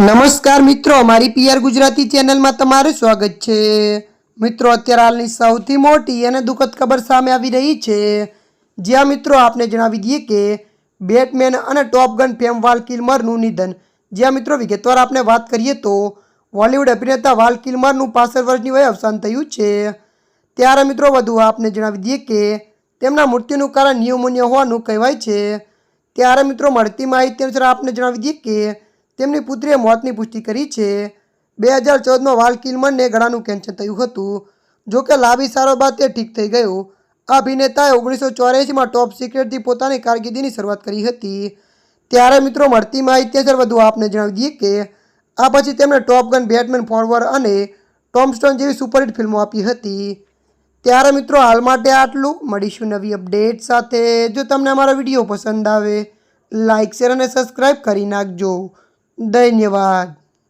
નમસ્કાર મિત્રો, મારી પીઆર ગુજરાતી ચેનલમાં તમારું સ્વાગત છે। મિત્રો, અત્યારે હાલની સૌથી મોટી અને દુઃખદ ખબર સામે આવી રહી છે, જ્યાં મિત્રો આપને જણાવી દઈએ કે બેટમેન અને ટોપ ગન ફેમ વાલ કિલ્મરનું નિધન। જ્યાં મિત્રો વિગતવાર આપણે વાત કરીએ તો બોલિવૂડ અભિનેતા વાલ કિલ્મરનું 65 વર્ષની વયે અવસાન થયું છે। ત્યારે મિત્રો વધુ આપને જણાવી દઈએ કે તેમના મૃત્યુનું કારણ ન્યુમોનિયા હોવાનું કહેવાય છે। ત્યારે મિત્રો મળતી માહિતી અનુસાર આપને જણાવી દઈએ કે તેમની પુત્રીએ મોતની પુષ્ટિ કરી છે। 2014માં વાલ કિલ્મરને ગળાનું કેન્સર થયું હતું, જો કે લાંબી સારવાર બાદ તે ઠીક થઈ ગયો। આ અભિનેતાએ 1984માં ટોપ સિક્રેટથી પોતાની કારકિર્દીની શરૂઆત કરી હતી। ત્યારે મિત્રો મળતી માહિતી અનુસાર વધુ આપને જણાવી દઈએ કે આ પછી તેમણે ટોપ ગન, બેટમેન ફોરવર્ડ અને ટોમ્બસ્ટોન જેવી સુપરહિટ ફિલ્મો આપી હતી। ત્યારે મિત્રો હાલ માટે આટલું, મળીશું નવી અપડેટ સાથે। જો તમને અમારો વિડીયો પસંદ આવે, લાઇક, શેર અને સબસ્ક્રાઈબ કરી નાખજો। ધન્યવાદ।